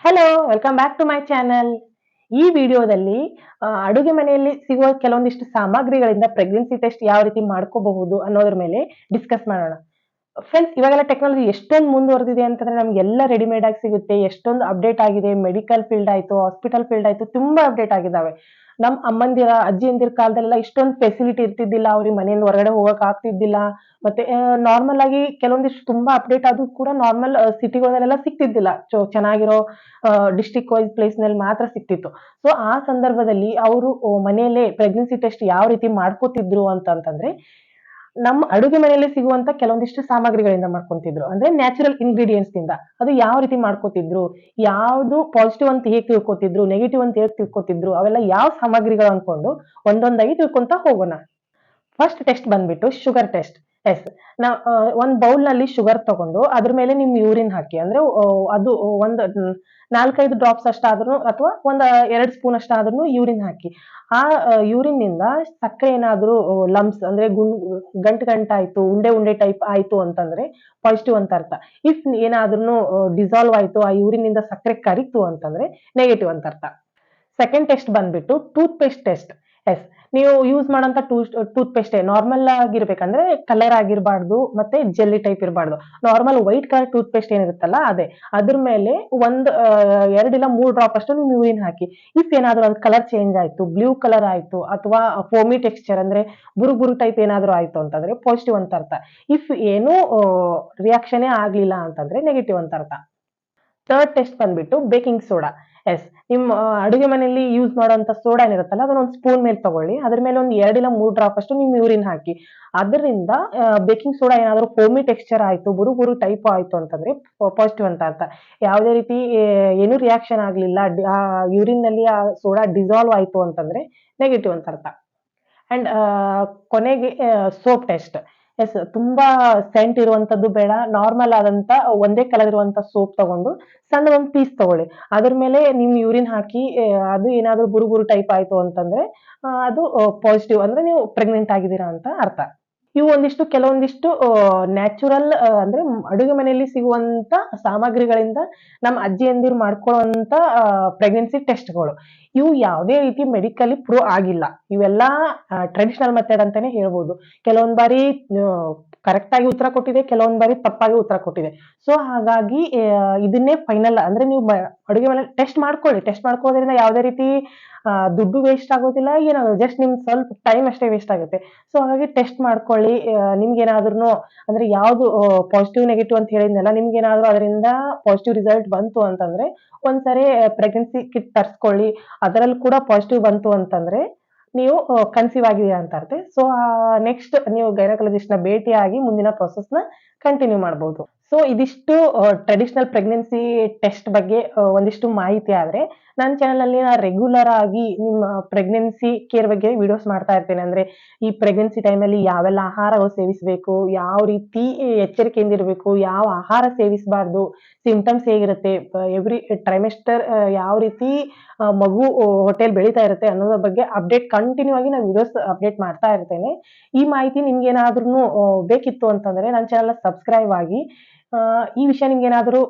Hello, welcome back to my channel. ಈ ವಿಡಿಯೋದಲ್ಲಿ ಅಡುಗೆ ಮನೆಯಲ್ಲಿ ಸಿಗುವ ಕೆಲವೊಂದಿಷ್ಟು ಸಾಮಗ್ರಿಗಳಿಂದ ಪ್ರೆಗ್ನೆನ್ಸಿ ಟೆಸ್ಟ್ ಯಾವ ರೀತಿ ಮಾಡ್ಕೋಬಹುದು ಅನ್ನೋದ್ರ ಮೇಲೆ ಡಿಸ್ಕಸ್ ಮಾಡೋಣ. ಫ್ರೆಂಡ್ಸ್, ಇವಾಗೆಲ್ಲ ಟೆಕ್ನಾಲಜಿ ಎಷ್ಟೊಂದು ಮುಂದುವರೆದಿದೆ ಅಂತಂದ್ರೆ ನಮ್ಗೆಲ್ಲ ರೆಡಿಮೇಡ್ ಆಗಿ ಸಿಗುತ್ತೆ. ಎಷ್ಟೊಂದು ಅಪ್ಡೇಟ್ ಆಗಿದೆ. ಮೆಡಿಕಲ್ ಫೀಲ್ಡ್ ಆಯ್ತು, ಹಾಸ್ಪಿಟಲ್ ಫೀಲ್ಡ್ ಆಯ್ತು, ತುಂಬಾ ಅಪ್ಡೇಟ್ ಆಗಿದ್ದಾವೆ. ನಮ್ ಅಮ್ಮಂದಿರ ಅಜ್ಜಿಯಂದಿರ ಕಾಲದಲ್ಲೆಲ್ಲ ಇಷ್ಟೊಂದು ಫೆಸಿಲಿಟಿ ಇರ್ತಿದ್ದಿಲ್ಲ. ಅವ್ರಿಗೆ ಮನೆಯಿಂದ ಹೊರಗಡೆ ಹೋಗಕ್ ಆಗ್ತಿದ್ದಿಲ್ಲ. ಮತ್ತೆ ನಾರ್ಮಲ್ ಆಗಿ ಕೆಲವೊಂದಿಷ್ಟು ತುಂಬಾ ಅಪ್ಡೇಟ್ ಆದ್ರೂ ಕೂಡ ನಾರ್ಮಲ್ ಸಿಟಿಗಳಲ್ಲೆಲ್ಲ ಸಿಗ್ತಿದ್ದಿಲ್ಲ. ಚೆನ್ನಾಗಿರೋ ಡಿಸ್ಟ್ರಿಕ್ಟ್ ವೈಸ್ ಪ್ಲೇಸ್ ನಲ್ಲಿ ಮಾತ್ರ ಸಿಕ್ತಿತ್ತು. ಸೊ ಆ ಸಂದರ್ಭದಲ್ಲಿ ಅವರು ಮನೆಯಲ್ಲೇ ಪ್ರೆಗ್ನೆನ್ಸಿ ಟೆಸ್ಟ್ ಯಾವ ರೀತಿ ಮಾಡ್ಕೋತಿದ್ರು ಅಂತಂತಂದ್ರೆ ನಮ್ಮ ಅಡುಗೆ ಮನೆಯಲ್ಲಿ ಸಿಗುವಂತ ಕೆಲವೊಂದಿಷ್ಟು ಸಾಮಗ್ರಿಗಳಿಂದ ಮಾಡ್ಕೊಂತಿದ್ರು. ಅಂದ್ರೆ ನ್ಯಾಚುರಲ್ ಇಂಗ್ರೀಡಿಯೆಂಟ್ಸ್ ನಿಂದ. ಅದು ಯಾವ ರೀತಿ ಮಾಡ್ಕೋತಿದ್ರು, ಯಾವ್ದು ಪಾಸಿಟಿವ್ ಅಂತ ಹೇಗ್ ತಿಳ್ಕೊತಿದ್ರು, ನೆಗೆಟಿವ್ ಅಂತ ಹೇಗ್ ತಿಳ್ಕೊತಿದ್ರು, ಅವೆಲ್ಲ ಯಾವ ಸಾಮಗ್ರಿಗಳು ಅನ್ಕೊಂಡು ಒಂದೊಂದಾಗಿ ತಿಳ್ಕೊಂತ ಹೋಗೋಣ. ಫಸ್ಟ್ ಟೆಸ್ಟ್ ಬಂದ್ಬಿಟ್ಟು ಶುಗರ್ ಟೆಸ್ಟ್. ಎಸ್, ನಾವ್ ಒಂದ್ ಬೌಲ್ ನಲ್ಲಿ ಶುಗರ್ ತಗೊಂಡು ಅದ್ರ ಮೇಲೆ ನಿಮ್ ಯೂರಿನ್ ಹಾಕಿ. ಅಂದ್ರೆ ಅದು ಒಂದ್ 4-5 ಡ್ರಾಪ್ಸ್ ಅಷ್ಟಾದ್ರೂ ಅಥವಾ ಒಂದ್ 2 ಸ್ಪೂನ್ ಅಷ್ಟಾದ್ರೂ ಯೂರಿನ್ ಹಾಕಿ. ಆ ಯೂರಿನ್ ನಿಂದ ಸಕ್ಕರೆ ಏನಾದ್ರೂ ಲಂಪ್ಸ್ ಅಂದ್ರೆ ಗಂಟು ಗಂಟಾಯ್ತು, ಉಂಡೆ ಉಂಡೆ ಟೈಪ್ ಆಯ್ತು ಅಂತಂದ್ರೆ ಪಾಸಿಟಿವ್ ಅಂತ ಅರ್ಥ. ಇಫ್ ಏನಾದ್ರೂ ಡಿಸಾಲ್ವ್ ಆಯ್ತು, ಆ ಯೂರಿನ್ ನಿಂದ ಸಕ್ಕರೆ ಕರಿತು ಅಂತಂದ್ರೆ ನೆಗೆಟಿವ್ ಅಂತ ಅರ್ಥ. ಸೆಕೆಂಡ್ ಟೆಸ್ಟ್ ಬಂದ್ಬಿಟ್ಟು ಟೂತ್ ಪೇಸ್ಟ್ ಟೆಸ್ಟ್. ಎಸ್, ನೀವು ಯೂಸ್ ಮಾಡೋಂತ ಟೂತ್ ಪೇಸ್ಟ್ ನಾರ್ಮಲ್ ಆಗಿರ್ಬೇಕಂದ್ರೆ ಕಲರ್ ಆಗಿರಬಾರ್ದು, ಮತ್ತೆ ಜೆಲ್ಲಿ ಟೈಪ್ ಇರಬಾರ್ದು. Normal white colour toothpaste ಏನಿರುತ್ತಲ್ಲ ಅದೇ. ಅದ್ರ ಮೇಲೆ ಒಂದ್ 2 ಇಲ್ಲ 3 ಡ್ರಾಪ್ ಅಷ್ಟು ನೀವು ಯೂರಿನ್ ಹಾಕಿ. ಇಫ್ ಏನಾದ್ರೂ ಅದು ಕಲರ್ ಚೇಂಜ್ ಆಯ್ತು, ಬ್ಲೂ ಕಲರ್ ಆಯ್ತು, ಅಥವಾ ಫೋಮಿ ಟೆಕ್ಸ್ಚರ್ ಅಂದ್ರೆ ಬುರು ಬುರು ಟೈಪ್ ಏನಾದ್ರೂ ಆಯ್ತು ಅಂತಂದ್ರೆ ಪಾಸಿಟಿವ್ ಅಂತ ಅರ್ಥ. ಇಫ್ ಏನೂ ರಿಯಾಕ್ಷನ್ ಆಗ್ಲಿಲ್ಲ ಅಂತಂದ್ರೆ ನೆಗೆಟಿವ್ ಅಂತ ಅರ್ಥ. ಥರ್ಡ್ ಟೆಸ್ಟ್ ಬಂದ್ಬಿಟ್ಟು ಬೇಕಿಂಗ್ ಸೋಡಾ. ಎಸ್, ನಿಮ್ ಅಡುಗೆ ಮನೆಯಲ್ಲಿ ಯೂಸ್ ಮಾಡುವಂತ ಸೋಡಾ ಏನಿರುತ್ತಲ್ಲ ಅದನ್ನ ಒಂದು ಸ್ಪೂನ್ ಮೇಲೆ ತಗೊಳ್ಳಿ. ಅದ್ರ ಮೇಲೆ ಒಂದು 2 ಇಲ್ಲ 3 ಡ್ರಾಪ್ ಅಷ್ಟು ನಿಮ್ ಯೂರಿನ್ ಹಾಕಿ. ಅದರಿಂದ ಬೇಕಿಂಗ್ ಸೋಡಾ ಏನಾದ್ರು ಫೋಮಿ ಟೆಕ್ಸ್ಚರ್ ಆಯ್ತು, ಬುರು ಬುರು ಟೈಪ್ ಆಯ್ತು ಅಂತಂದ್ರೆ ಪಾಸಿಟಿವ್ ಅಂತ ಅರ್ಥ. ಯಾವುದೇ ರೀತಿ ಏನೂ ರಿಯಾಕ್ಷನ್ ಆಗ್ಲಿಲ್ಲ, ಆ ಯೂರಿನ್ ನಲ್ಲಿ ಆ ಸೋಡಾ ಡಿಸಾಲ್ವ್ ಆಯ್ತು ಅಂತಂದ್ರೆ ನೆಗೆಟಿವ್ ಅಂತ ಅರ್ಥ. ಅಂಡ್ ಕೊನೆಗೆ ಸೋಪ್ ಟೆಸ್ಟ್. ಎಸ್, ತುಂಬಾ ಸೆಂಟ್ ಇರುವಂತದ್ದು ಬೇಡ. ನಾರ್ಮಲ್ ಆದಂತ ಒಂದೇ ಕಲರ್ ಇರುವಂತ ಸೋಪ್ ತಗೊಂಡು ಸಣ್ಣ ಒಂದು ಪೀಸ್ ತಗೊಳ್ಳಿ. ಅದ್ರ ಮೇಲೆ ನಿಮ್ ಯೂರಿನ್ ಹಾಕಿ ಅದು ಏನಾದ್ರೂ ಬುರು ಬುರು ಟೈಪ್ ಆಯ್ತು ಅಂತಂದ್ರೆ ಅದು ಪಾಸಿಟಿವ್ ಅಂದ್ರೆ ನೀವು ಪ್ರೆಗ್ನೆಂಟ್ ಆಗಿದ್ದೀರಾ ಅಂತ ಅರ್ಥ. ಇವು ಕೆಲವೊಂದಿಷ್ಟು ನ್ಯಾಚುರಲ್ ಅಂದ್ರೆ ಅಡುಗೆ ಮನೆಯಲ್ಲಿ ಸಿಗುವಂತ ಸಾಮಗ್ರಿಗಳಿಂದ ನಮ್ಮ ಅಜ್ಜಿಯಂದಿರು ಮಾಡ್ಕೊಳ್ಳುವಂತ ಪ್ರೆಗ್ನೆನ್ಸಿ ಟೆಸ್ಟ್‌ಗಳು. ಇವು ಯಾವುದೇ ರೀತಿ ಮೆಡಿಕಲಿ ಪ್ರೂವ್ ಆಗಿಲ್ಲ. ಇವೆಲ್ಲಾ ಟ್ರೆಡಿಷನಲ್ ಮೆಥಡ್ ಅಂತಾನೆ ಹೇಳ್ಬೋದು. ಕೆಲವೊಂದ್ ಬಾರಿ ಕರೆಕ್ಟ್ ಆಗಿ ಉತ್ತರ ಕೊಟ್ಟಿದೆ, ಕೆಲವೊಂದ್ ಬಾರಿ ತಪ್ಪಾಗಿ ಉತ್ತರ ಕೊಟ್ಟಿದೆ. ಸೊ ಹಾಗಾಗಿ ಇದನ್ನೇ ಫೈನಲ್ ಅಂದ್ರೆ ನೀವು ಅಡುಗೆ ಮನೇಲಿ ಟೆಸ್ಟ್ ಮಾಡ್ಕೊಳ್ಳಿ. ಟೆಸ್ಟ್ ಮಾಡ್ಕೊಳ್ಳೋದ್ರಿಂದ ಯಾವುದೇ ರೀತಿ ದುಡ್ಡು ವೇಸ್ಟ್ ಆಗೋದಿಲ್ಲ, ಏನಾಗೋದಿಲ್ಲ. ಜಸ್ಟ್ ನಿಮ್ಗೆ ಸ್ವಲ್ಪ ಟೈಮ್ ಅಷ್ಟೇ ವೇಸ್ಟ್ ಆಗುತ್ತೆ. ಸೊ ಹಾಗಾಗಿ ಟೆಸ್ಟ್ ಮಾಡ್ಕೊಳ್ಳಿ. ನಿಮ್ಗೇನಾದ್ರೂ ಅಂದ್ರೆ ಯಾವ್ದು ಪಾಸಿಟಿವ್, ನೆಗೆಟಿವ್ ಅಂತ ಹೇಳಿದ್ನಲ್ಲ, ನಿಮ್ಗೇನಾದ್ರೂ ಅದರಿಂದ ಪಾಸಿಟಿವ್ ರಿಸಲ್ಟ್ ಬಂತು ಅಂತಂದ್ರೆ ಒಂದ್ಸರಿ ಪ್ರೆಗ್ನೆನ್ಸಿ ಕಿಟ್ ತರ್ಸ್ಕೊಳ್ಳಿ. ಅದರಲ್ಲಿ ಕೂಡ ಪಾಸಿಟಿವ್ ಬಂತು ಅಂತಂದ್ರೆ ನೀವು ಕನ್ಸೀವ್ ಆಗಿದೀರಾ ಅಂತ ಅರ್ಥ. ಸೊ ನೆಕ್ಸ್ಟ್ ನೀವು ಗೈನಕಾಲಜಿಸ್ಟ್ ನ ಭೇಟಿಯಾಗಿ ಮುಂದಿನ ಪ್ರೊಸೆಸ್ ನ ಕಂಟಿನ್ಯೂ ಮಾಡಬಹುದು. ಸೊ ಇದಿಷ್ಟು ಟ್ರೆಡಿಷನಲ್ ಪ್ರೆಗ್ನೆನ್ಸಿ ಟೆಸ್ಟ್ ಬಗ್ಗೆ ಒಂದಿಷ್ಟು ಮಾಹಿತಿ. ಆದ್ರೆ ನನ್ನ ಚಾನಲ್ ಅಲ್ಲಿ ನಾನು ರೆಗ್ಯುಲರ್ ಆಗಿ ನಿಮ್ಮ ಪ್ರೆಗ್ನೆನ್ಸಿ ಕೇರ್ ಬಗ್ಗೆ ವಿಡಿಯೋಸ್ ಮಾಡ್ತಾ ಇರ್ತೇನೆ. ಅಂದ್ರೆ ಈ ಪ್ರೆಗ್ನೆನ್ಸಿ ಟೈಮ್ ಅಲ್ಲಿ ಯಾವೆಲ್ಲ ಆಹಾರಗಳು ಸೇವಿಸಬೇಕು, ಯಾವ ರೀತಿ ಎಚ್ಚರಿಕೆಯಿಂದ ಇರಬೇಕು, ಯಾವ ಆಹಾರ ಸೇವಿಸಬಾರ್ದು, ಸಿಂಪ್ಟಮ್ಸ್ ಹೇಗಿರುತ್ತೆ, ಎವ್ರಿ ಟ್ರೈಮೆಸ್ಟರ್ ಯಾವ ರೀತಿ ಮಗು ಹೊಟ್ಟೆಲ್ ಬೆಳೀತಾ ಇರುತ್ತೆ ಅನ್ನೋದ್ರ ಬಗ್ಗೆ ಅಪ್ಡೇಟ್ ಕಂಟಿನ್ಯೂ ಆಗಿ ನಾನು ವಿಡಿಯೋಸ್ ಅಪ್ಡೇಟ್ ಮಾಡ್ತಾ ಇರ್ತೇನೆ. ಈ ಮಾಹಿತಿ ನಿಮ್ಗೇನಾದ್ರೂ ಬೇಕಿತ್ತು ಅಂತಂದ್ರೆ ನನ್ನ ಚಾನಲ್ ಸಬ್ಸ್ಕ್ರೈಬ್ ಆಗಿ. ಈ ವಿಷಯ ನಿಮ್ಗೇನಾದ್ರೂ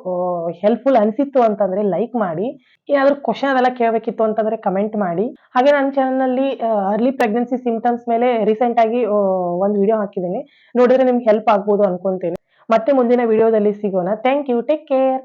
ಹೆಲ್ಪ್‌ಫುಲ್ ಅನ್ಸಿತ್ತು ಅಂತಂದ್ರೆ ಲೈಕ್ ಮಾಡಿ. ಏನಾದ್ರೂ ಕ್ವೆಶ್ಚನ್ ಅದೆಲ್ಲ ಕೇಳಬೇಕಿತ್ತು ಅಂತಂದ್ರೆ ಕಮೆಂಟ್ ಮಾಡಿ. ಹಾಗೆ ನನ್ನ ಚಾನಲ್‌ನಲ್ಲಿ ಅರ್ಲಿ ಪ್ರೆಗ್ನೆನ್ಸಿ ಸಿಂಪ್ಟಮ್ಸ್ ಮೇಲೆ ರೀಸೆಂಟ್ ಆಗಿ ಒಂದು ವಿಡಿಯೋ ಹಾಕಿದ್ದೀನಿ. ನೋಡಿದ್ರೆ ನಿಮ್ಗೆ ಹೆಲ್ಪ್ ಆಗ್ಬೋದು ಅನ್ಕೊಂತೀನಿ. ಮತ್ತೆ ಮುಂದಿನ ವಿಡಿಯೋದಲ್ಲಿ ಸಿಗೋಣ. Thank you. Take care.